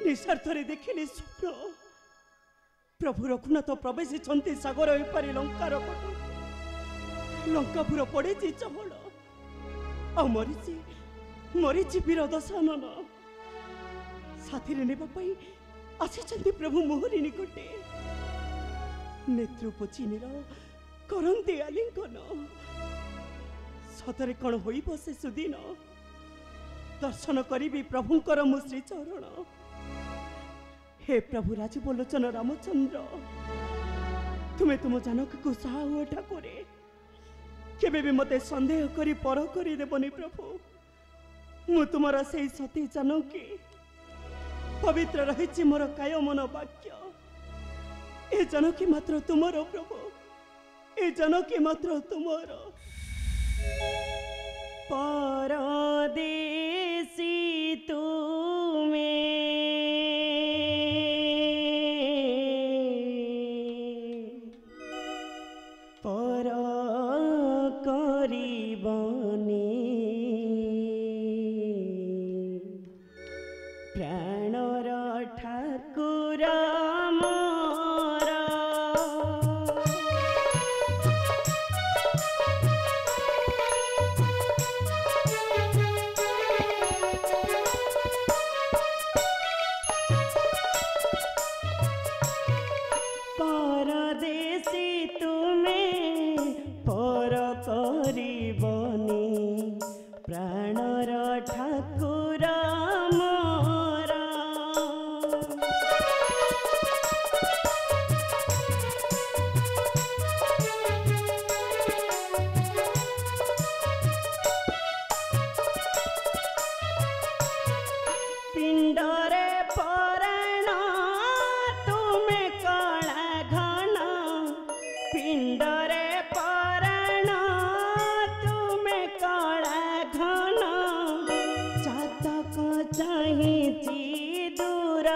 निस्वार्थरे देखिली स्वप्न प्रभु रघुनाथ प्रवेश सागर एपारी लंकार लंकापुर पड़े चहल आ मरीची वीर दशानन साथी नेबाई आसी प्रभु मोहरी निकटे नेत्रुपचिनीर करंती आलिंगन सतरे कौन हो से सुदिन दर्शन करी प्रभुंकर मु श्रीचरण हे प्रभु राजबलोचन रामचंद्र तुम्हें तुम जानकी को साहू ठाकुर केबे भी मते संदेह करी पर करी देबनी प्रभु मु तुमरा से सती जानकी पवित्र रही मोर काय मन वाक्य ए जानकी मात्र तुमर प्रभु ए जानकी मात्र तुमर परदेसी तुम्हें पर करिबनी प्राणर ठाकुर प्राणर ठाकुर मोरा पिंडरे पराण तुम्हें कणा घन पिंडरे पराण तुम्हें कणा घन चातक चाहिए दूर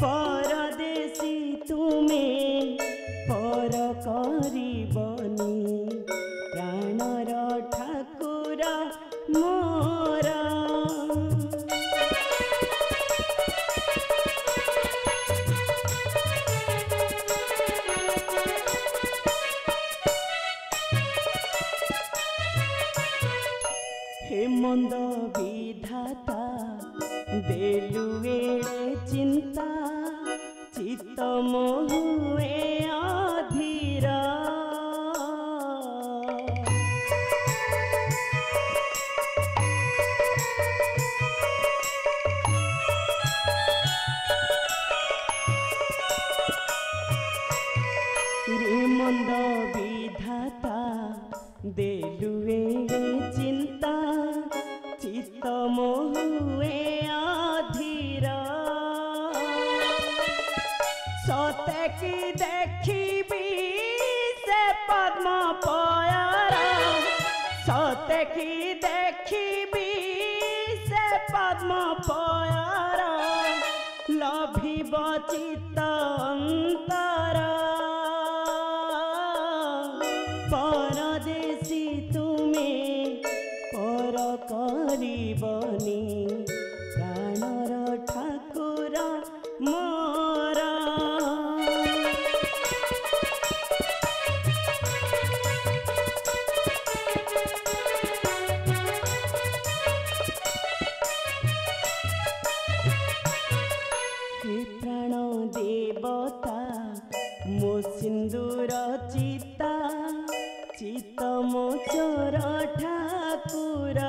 परदेसी तुम्हें पर करिबनी प्राणर ठाकुर मोरा हे मंद विधाता देलु एड़े चिंता चित्त मोहुए अधीरा मंद विधाता देलु एड़े चिंता चित्त मोहुए अधीरा सते की देखी से पद्म पयारा सते की देखी से पद्म पयारा लभिब चित्त अंतरा परदेसी तुम्हें पर करिबनी प्राणर ठाकुर मोरा हे प्राण देवता मो सिंदूर चिता चित्त मोचर ठाकुर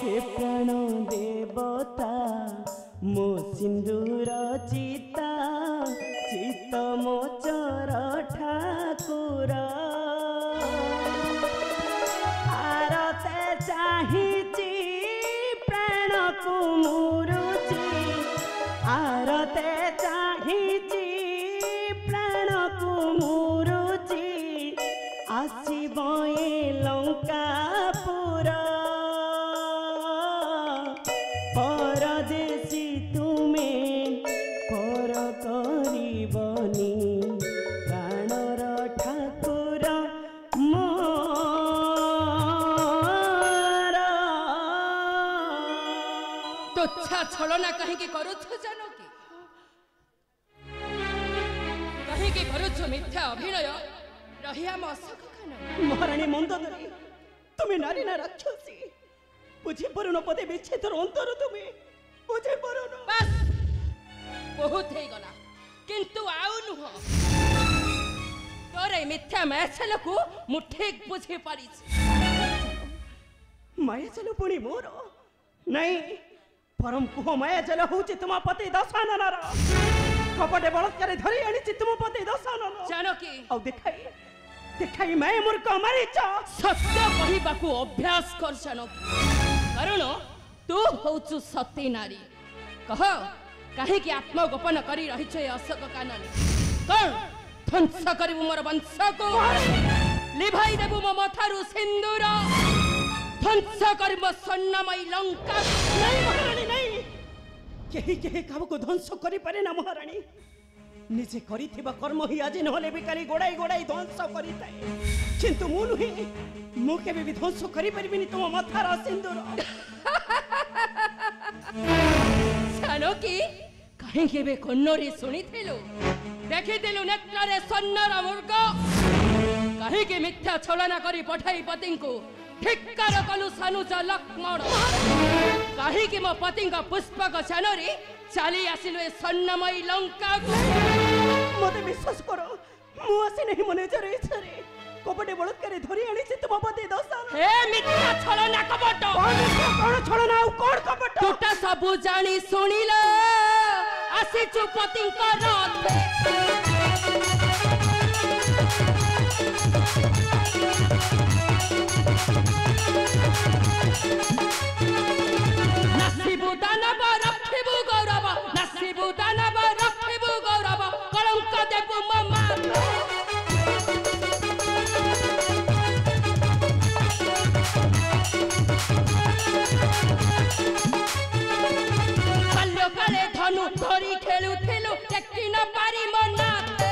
हे प्राण देवता मो सिंदूर चिता चित्त मोचर ठाकुर आरते चाहिए प्राण को मुरुची आरते चाहिए प्राण को मुरुची आसीब ए लंकापुर परदेसी तू छलना कहीं करुछ जानकी कहीं करुछ मिथ्या अभिनय रहिया मशक खान महाराणी मंदोदरी तुम्हें नारी ना राक्षसी बुझी परुन पदे विच्छेदर अंतर तुम्हें बुझी परुन बस बहुत हे गला किंतु आउ नुह तोरे मिथ्या मैछल को मु ठीक बुझी पारी माया चल पुणी मोर नहीं परम कुह माया जल होची तुम पति दशाननर कपटे बलात्कार धरी आनी तुम पति दशानन जानकी औ देखाई देखाई मैं मूर्ख मारिच सत्य कहबाकू अभ्यास कर जानकी कारण तू होचु सती नारी कह कहीं की आत्मगोपन करी रही छे अशोक कानन कौन ध्वंस करिबु मोर वंश को लिभाई देबु मो मथारु सिंदूर ध्वंस करिबु स्वर्णमयी लंका नहीं महारानी नहीं केही केही काम को ध्वंस करि पारे ना महारानी निजे करिथिबा कर्म ही आज नहले बेकारी गोड़ाई गोड़ाई ध्वंस करिताए किंतु मु नुहे मु केबे भी ध्वंस करि परिबिनी तुम मथार सिंदूर जानकी कहीं केबे कन्नरी सुनिथिलु देखिथिलु नेत्ररे स्वर्णर मृग कहीं के मिथ्या छलना करी पठाई पति को ठिक्कार कलु सानुज लक्ष्मण कहीं कि मो पति पुष्पक चानरी चली आसिलु ए स्वर्णमयी लंका को मते विश्वास करो मु आसी नहीं मने जरे छरे कपटे बलात्कार धरी आनी तुम पति दशानन हे मिथ्या छलना कपट कौन छलना और कौन कपट टूटा सबु जानी सुनिला आसी चु पति नसीबु दानव रखिबु गौरव नसीबु दानव रखिबु गौरव कलंक देबु ममा बाल्यकाले धनु धरी खेलुथिलु टेकी न पारी मनाते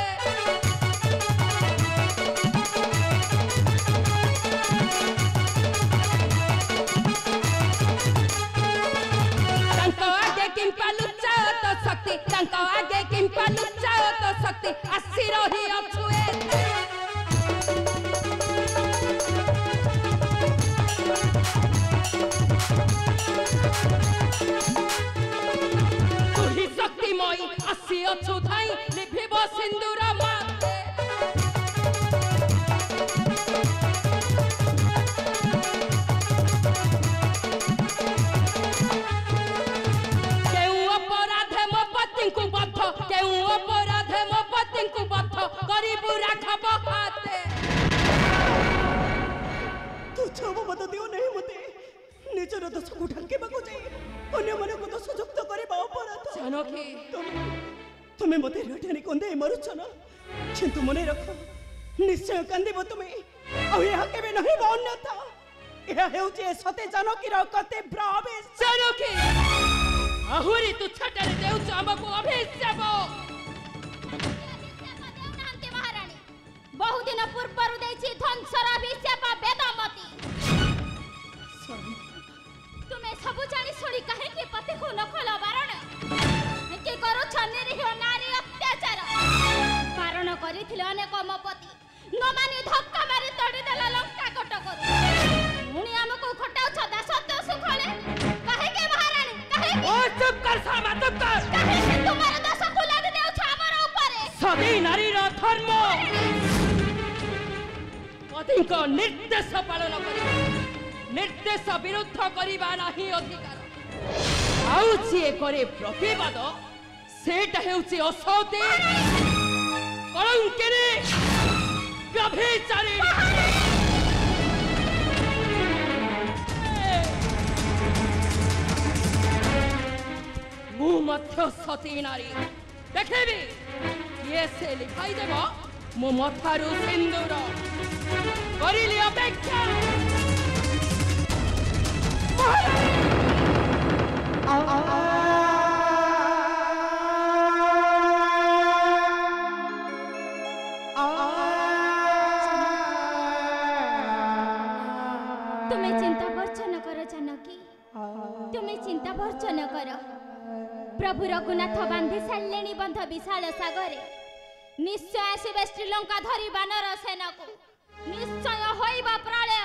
शक्ति आगे किंपा लुच्चा तो शक्ति आसी रही अछुए तू ही शक्तिमयी आसी अछु थाई लिभिब सिंदूर माते अपराधे मो पति को बद्ध करिबु राखब हाते तू छब मत दियो नहीं मते निजर दोष को ढाके बाको जाई अन्य मन को दोष युक्त करबा अपराध जानकी तुम्हें मते रटनी कोंदे मरुछ ना किंतु मने रख निश्चय कांदिबो तुम्हें आ यह केबे नहीं अन्यथा यह हेउचे सते जानकी र कते ब्रावेश जानकी अहुरी तू छटरे देउछ हमको अभिशाप बहु दिन पूर्व देछि ध्वंसर अभिशाप वेदमती तुम्हें सब जानी सुनी कहे कि पति को नखल बारण कि करू छन्नी हि नारी अत्याचार कारण करिथिले अनेक मपति न मानी धक्का मारी तड़ी देला लंका कटक मुनी हमको खटाउ छदा सत्य सुखले कहे के महारानी कहे ओ चुप कर सामा चुप कर कहे कि तुम्हारे दस को लाग देउ छ हमर ऊपर सदी नारी र धर्म पति को निर्देश पालन करी निर्देश विरुद्ध करिबा नाही अधिकार आउ जे करे प्रतिवाद सेटा हेउची असती कलंकिनी व्यभिचारी मु मध्य सती नारी देखेबी ये से लिखाई देव मो मथारु सिंदूर करिली अपेक्षा तुम्हें चिंता भर्जन कर जानकी तुम्हें चिंता भर्जन कर प्रभु रघुनाथ बांधि सारे बंध विशाल सागर निश्चय आसवे श्रीलंका धरी बानर सेना को निश्चय होइबा प्रलय